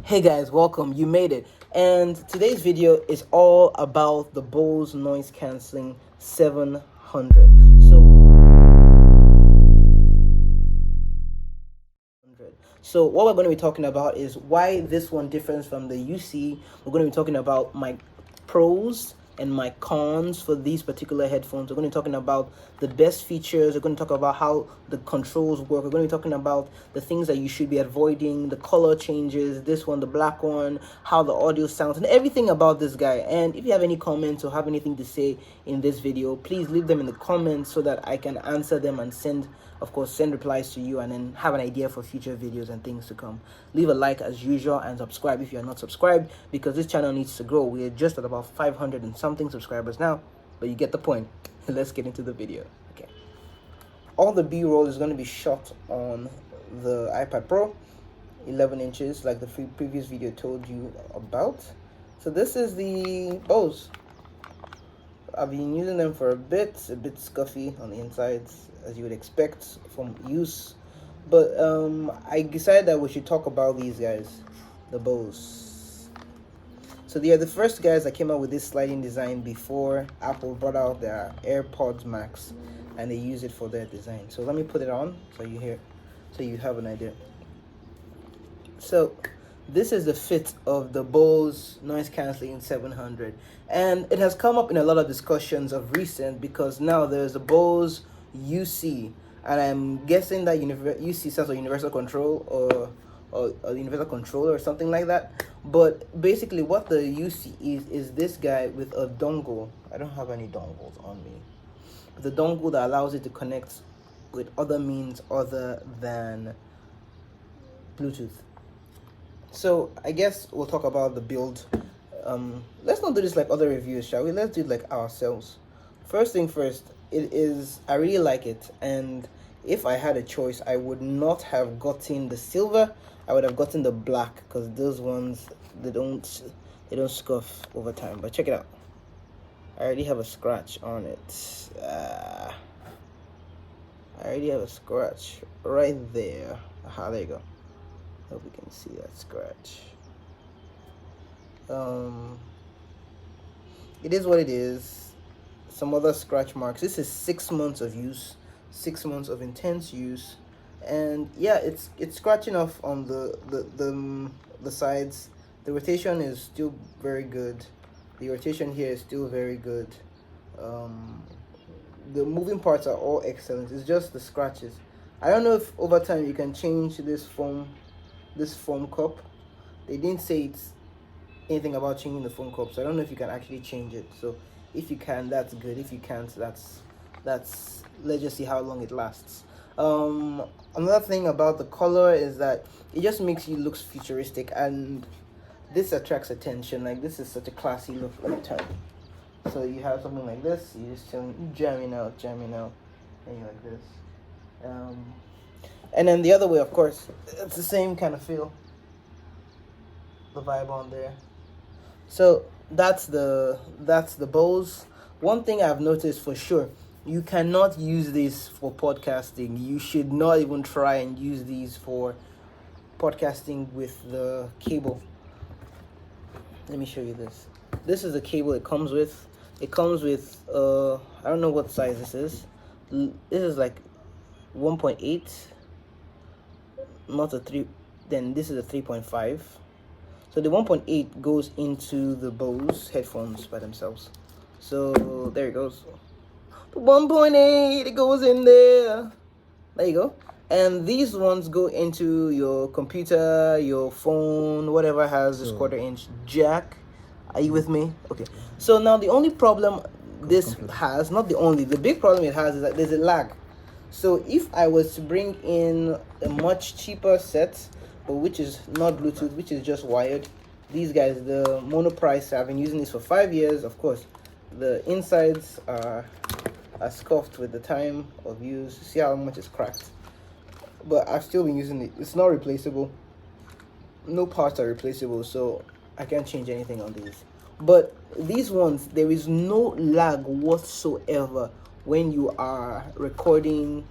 Hey guys, welcome, you made it. And today's video is all about the Bose noise cancelling 700. So what we're going to be talking about is why this one differs from the UC. We're going to be talking about my pros and my cons for these particular headphones. We're going to be talking about the best features. We're going to talk about how the controls work. We're going to be talking about the things that you should be avoiding, the color changes, this one, the black one, how the audio sounds, and everything about this guy. And if you have any comments or have anything to say in this video, please leave them in the comments so that I can answer them and send replies to you, and then have an idea for future videos and things to come. Leave a like as usual and subscribe if you are not subscribed, because this channel needs to grow. We are just at about 500 and something subscribers now, but you get the point. Let's get into the video. Okay, all the B-roll is going to be shot on the iPad Pro 11 inches like the previous video told you about. So this is the Bose. I've been using them for a bit scuffy on the insides, as you would expect from use, but I decided that we should talk about these guys, the Bose. So they are the first guys that came out with this sliding design before Apple brought out their AirPods Max, and they use it for their design. So let me put it on so you have an idea. So this is the fit of the Bose noise cancelling 700, and it has come up in a lot of discussions of recent, because now there's a Bose UC, and I'm guessing that UC stands for universal control or universal controller or something like that. But basically what the UC is this guy with a dongle. I don't have any dongles on me. The dongle that allows it to connect with other means other than Bluetooth. So I guess we'll talk about the build. Let's not do this like other reviews, shall we? Let's do it like ourselves. First thing first, I really like it, and if I had a choice, I would not have gotten the silver. I would have gotten the black, because those ones, they don't scuff over time. But check it out. I already have a scratch on it. I already have a scratch right there. Aha, there you go. Hope we can see that scratch. It is what it is. Some other scratch marks. This is 6 months of use, 6 months of intense use, and yeah, it's scratching off on the sides. The rotation is still very good. The rotation here is still very good. The moving parts are all excellent. It's just the scratches. I don't know if over time you can change this foam cup. They didn't say it's anything about changing the foam cup, so I don't know if you can actually change it. So if you can, that's good. If you can't, that's let's just see how long it lasts. Another thing about the color is that it just makes you look futuristic, and this attracts attention. Like, this is such a classy look. Let me turn. So you have something like this, you just jamming out, and you like this. And then the other way, of course, it's the same kind of feel, the vibe on there. So that's the Bose. One thing I've noticed for sure, you cannot use this for podcasting. You should not even try and use these for podcasting with the cable. Let me show you this. This is the cable it comes with. It comes with I don't know what size this is. This is like 1.8, not a 3. Then this is a 3.5. So the 1.8 goes into the Bose headphones by themselves. So there it goes. The 1.8, it goes in there. There you go. And these ones go into your computer, your phone, whatever has this 1/4 inch jack. Are you with me? Okay. So now the only problem this has, not the only, the big problem it has is that there's a lag. So if I was to bring in a much cheaper set, but which is not Bluetooth, which is just wired, these guys, the mono price, I've been using this for 5 years. Of course, the insides are scuffed with the time of use. See how much it's cracked. But I've still been using it. It's not replaceable. No parts are replaceable, so I can't change anything on these. But these ones, there is no lag whatsoever when you are recording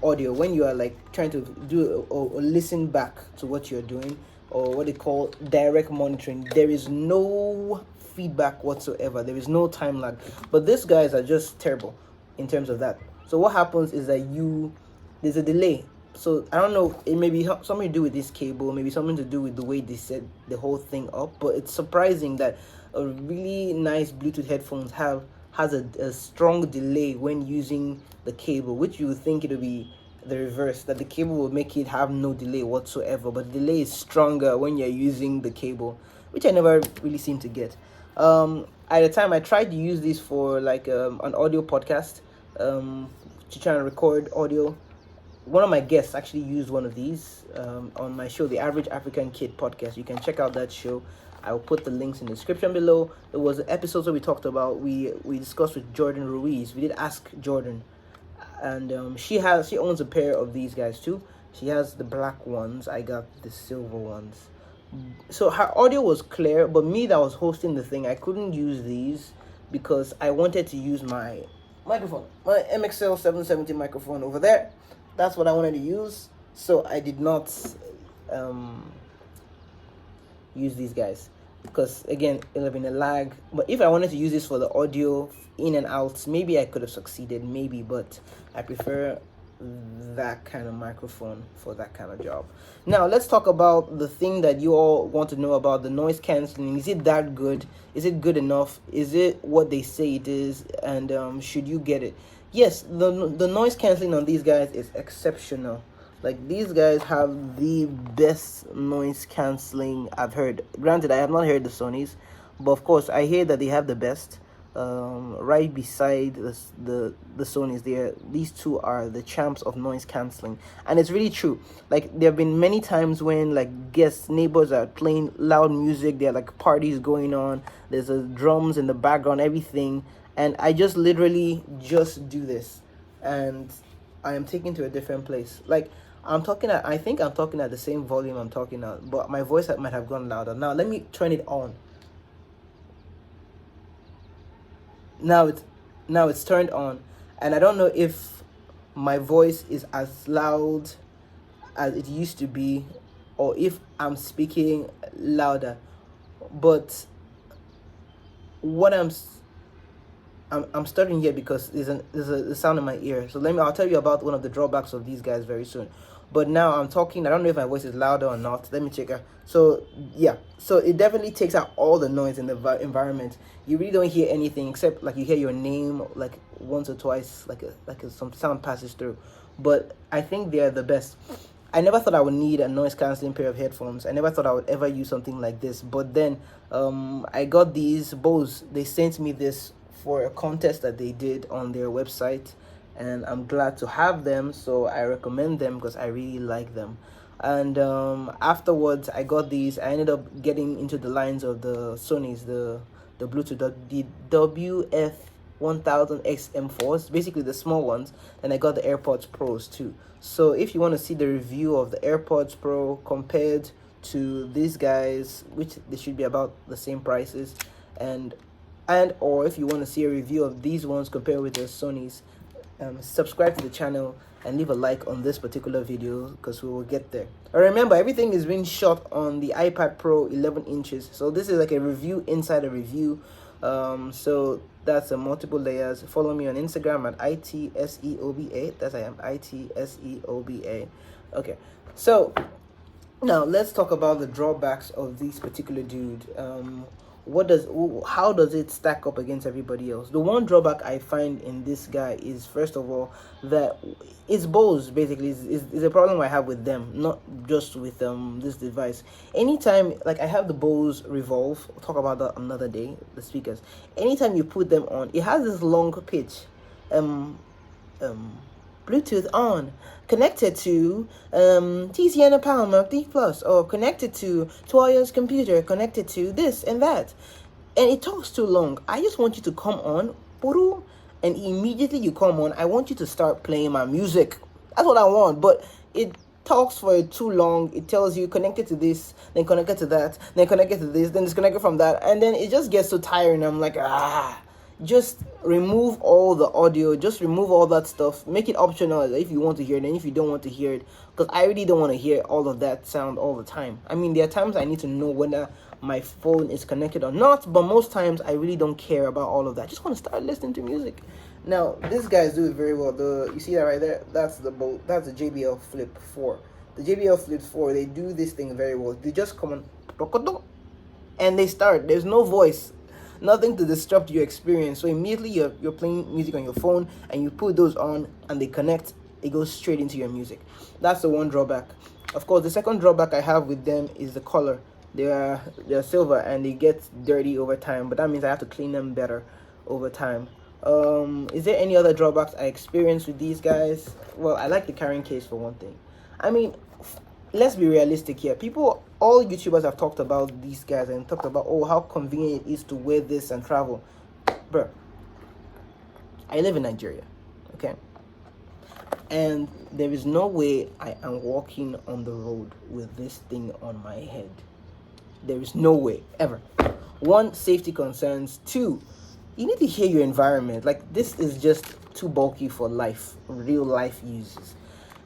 audio, when you are like trying to do or listen back to what you're doing. or what they call direct monitoring. There is no feedback whatsoever. There is no time lag. But these guys are just terrible in terms of that. So what happens is that there's a delay. So I don't know, it may be something to do with this cable, maybe something to do with the way they set the whole thing up. But it's surprising that a really nice Bluetooth headphones has a strong delay when using the cable, which you would think it would be the reverse, that the cable will make it have no delay whatsoever, but the delay is stronger when you're using the cable, which I never really seem to get. At the time I tried to use this for like an audio podcast, to try and record audio. One of my guests actually used one of these on my show, the Average African Kid podcast. You can check out that show. I'll put the links in the description below. It was an episode where we talked about, we discussed with Jordan Ruiz. We did ask Jordan, and she owns a pair of these guys too. She has the black ones. I got the silver ones. So her audio was clear, but me that was hosting the thing, I couldn't use these because I wanted to use my microphone, my MXL 770 microphone over there. That's what I wanted to use. So I did not use these guys because again it would have been a lag. But if I wanted to use this for the audio in and out, maybe I could have succeeded, maybe, but I prefer that kind of microphone for that kind of job. Now let's talk about the thing that you all want to know about, the noise cancelling. Is it that good? Is it good enough? Is it what they say it is? And should you get it? Yes, the noise cancelling on these guys is exceptional. Like, these guys have the best noise cancelling I've heard. Granted, I have not heard the Sonys, but of course I hear that they have the best. Right beside the Sonys, these two are the champs of noise cancelling, and it's really true. Like, there have been many times when like guests, neighbors are playing loud music. There are like parties going on. There's drums in the background, everything, and I just literally just do this, and I am taken to a different place. Like, I think I'm talking at the same volume I'm talking at, but my voice might have gone louder. Now let me turn it on. Now it's turned on, and I don't know if my voice is as loud as it used to be, or if I'm speaking louder. But what I'm starting here because there's a sound in my ear. So I'll tell you about one of the drawbacks of these guys very soon. But now I'm talking. I don't know if my voice is louder or not. Let me check out. So yeah, so it definitely takes out all the noise in the environment. You really don't hear anything except like you hear your name like once or twice, like some sound passes through. But I think they're the best. I never thought I would need a noise cancelling pair of headphones. I never thought I would ever use something like this. But then I got these Bose. They sent me this for a contest that they did on their website, and I'm glad to have them, so I recommend them because I really like them. And afterwards I got these. I ended up getting into the lines of the Sonys, the Bluetooth, the WF-1000XM4s, basically the small ones, and I got the AirPods Pros too. So if you want to see the review of the AirPods Pro compared to these guys, which they should be about the same prices, and or if you want to see a review of these ones compared with the Sonys, subscribe to the channel and leave a like on this particular video because we will get there. Remember, everything is being shot on the iPad Pro 11 inches, so this is like a review inside a review. So that's multiple layers. Follow me on Instagram at ITSEOBA. That's I am ITSEOBA. Okay, so now let's talk about the drawbacks of this particular dude. How does it stack up against everybody else? The one drawback I find in this guy is, first of all, that it's Bose. Basically is a problem I have with them, not just with this device. Anytime, like, I have the Bose Revolve, we'll talk about that another day, the speakers. Anytime you put them on, it has this long pitch. Bluetooth on, connected to TCN Palm D Plus, or connected to Toya's computer, connected to this and that, and it talks too long. I just want you to come on, and immediately you come on, I want you to start playing my music. That's what I want. But it talks for too long. It tells you connected to this, then connected to that, then connected to this, then disconnected from that, and then it just gets so tiring. I'm like, just remove all the audio, just remove all that stuff, make it optional if you want to hear it, and if you don't want to hear it, because I really don't want to hear all of that sound all the time. I mean, there are times I need to know whether my phone is connected or not, but most times I really don't care about all of that. I just want to start listening to music. Now these guys do it very well. You see that right there, that's the JBL Flip 4. The JBL Flip 4, they do this thing very well. They just come on and they start. There's no voice, nothing to disrupt your experience. So immediately you're playing music on your phone and you put those on and they connect. It goes straight into your music. That's the one drawback. Of course, the second drawback I have with them is the color. They're silver and they get dirty over time, but that means I have to clean them better over time. Is there any other drawbacks I experience with these guys? Well, I like the carrying case for one thing. I mean, let's be realistic here. All YouTubers have talked about these guys and talked about, oh, how convenient it is to wear this and travel. Bro, I live in Nigeria, okay? And there is no way I am walking on the road with this thing on my head. There is no way, ever. One, safety concerns. Two, you need to hear your environment. Like, this is just too bulky for real life uses.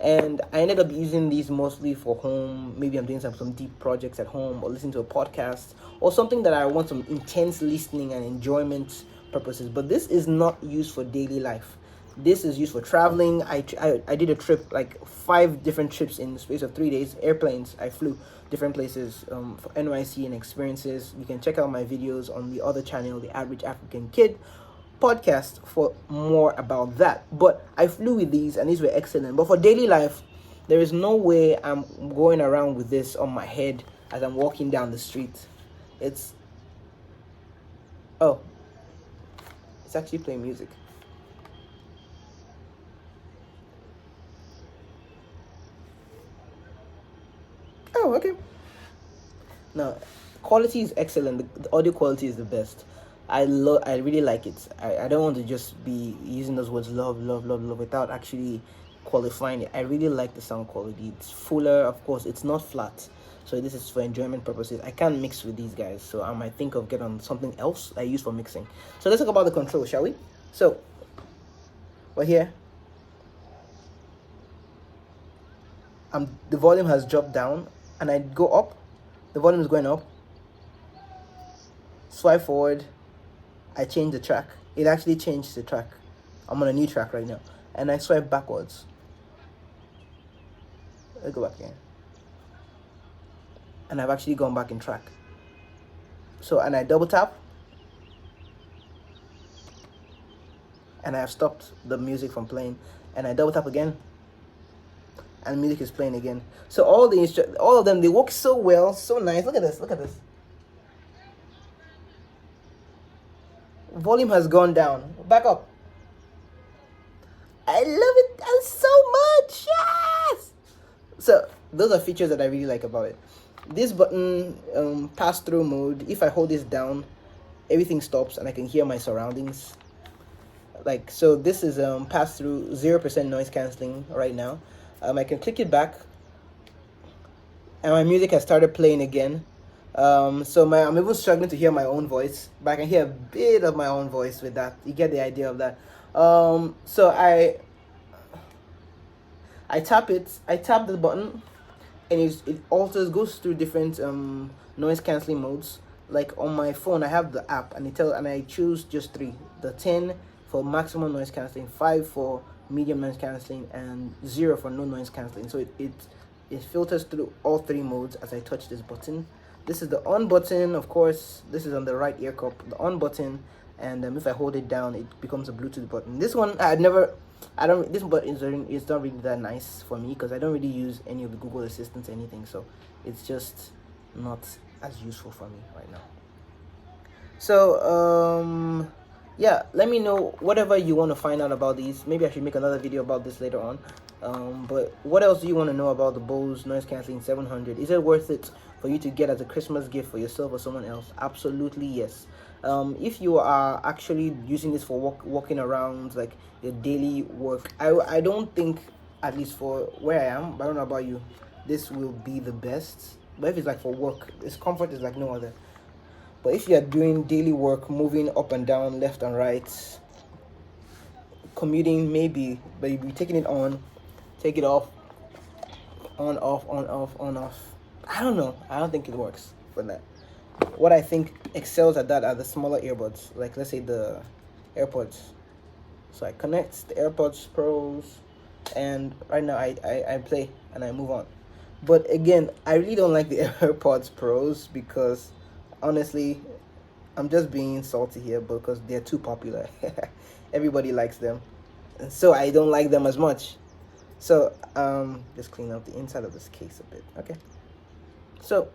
And I ended up using these mostly for home. Maybe I'm doing some deep projects at home, or listening to a podcast, or something that I want some intense listening and enjoyment purposes. But this is not used for daily life. This is used for traveling. I did a trip, like 5 different trips in the space of 3 days. Airplanes. I flew different places for NYC and experiences. You can check out my videos on the other channel, the Average African Kid podcast, for more about that. But I flew with these and these were excellent. But for daily life, there is no way I'm going around with this on my head as I'm walking down the street. It's actually playing music. Oh, okay. Now, quality is excellent. The audio quality is the best. I really like it. I don't want to just be using those words love without actually qualifying it. I really like the sound quality. It's fuller, of course. It's not flat. So this is for enjoyment purposes. I can't mix with these guys, so I might think of getting on something else I use for mixing. So let's talk about the control, shall we? So we're here. The volume has dropped down, and I go up. The volume is going up. Swipe forward. I change the track. It actually changed the track. I'm on a new track right now. And I swipe backwards. Let's go back again. And I've actually gone back in track. So, and I double tap. And I have stopped the music from playing. And I double tap again. And music is playing again. So all of them, they work so well, so nice. Look at this. Volume has gone down. Back up. I love it so much. Yes. So those are features that I really like about it. This button, pass-through mode. If I hold this down, everything stops and I can hear my surroundings. Like so, this is pass-through, 0% noise cancelling right now. I can click it back, and my music has started playing again. So I'm even struggling to hear my own voice, but I can hear a bit of my own voice with that. You get the idea of that. So I tap the button, and it goes through different noise cancelling modes. Like on my phone, I have the app, and I choose just 3: the 10 for maximum noise cancelling, 5 for medium noise cancelling, and 0 for no noise cancelling. So it filters through all 3 modes as I touch this button. This is the on button, of course. This is on the right ear cup, the on button, and if I hold it down, it becomes a Bluetooth button. This one, this button is not really that nice for me because I don't really use any of the Google Assistants or anything, so it's just not as useful for me right now. So, yeah, let me know whatever you want to find out about these. Maybe I should make another video about this later on. But what else do you want to know about the Bose Noise Cancelling 700? Is it worth it for you to get as a Christmas gift for yourself or someone else? Absolutely yes. If you are actually using this for walking around, like your daily work, I don't think, at least for where I am, but I don't know about you, this will be the best. But if it's like for work, its comfort is like no other. But if you are doing daily work, moving up and down, left and right, commuting maybe, but you'll be taking it on, take it off, on, off, on, off, on, off. I don't know. I don't think it works for that. What I think excels at that are the smaller earbuds, like let's say the AirPods. So I connect the AirPods Pros, and right now I play and I move on. But again, I really don't like the AirPods Pros because honestly, I'm just being salty here because they're too popular. Everybody likes them, and so I don't like them as much. So just clean up the inside of this case a bit. Okay. So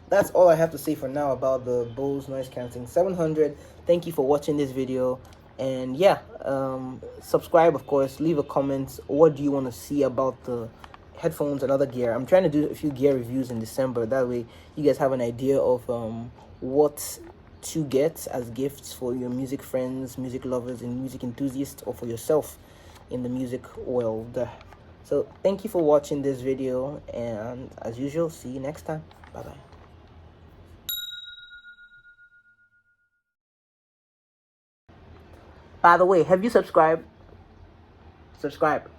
that's all I have to say for now about the Bose noise cancelling 700. Thank you for watching this video, and yeah, subscribe, of course, leave a comment. What do you want to see about the headphones and other gear? I'm trying to do a few gear reviews in December, that way you guys have an idea of what to get as gifts for your music friends, music lovers, and music enthusiasts, or for yourself in the music world. So thank you for watching this video, and as usual, see you next time. Bye bye. By the way, have you subscribed? Subscribe.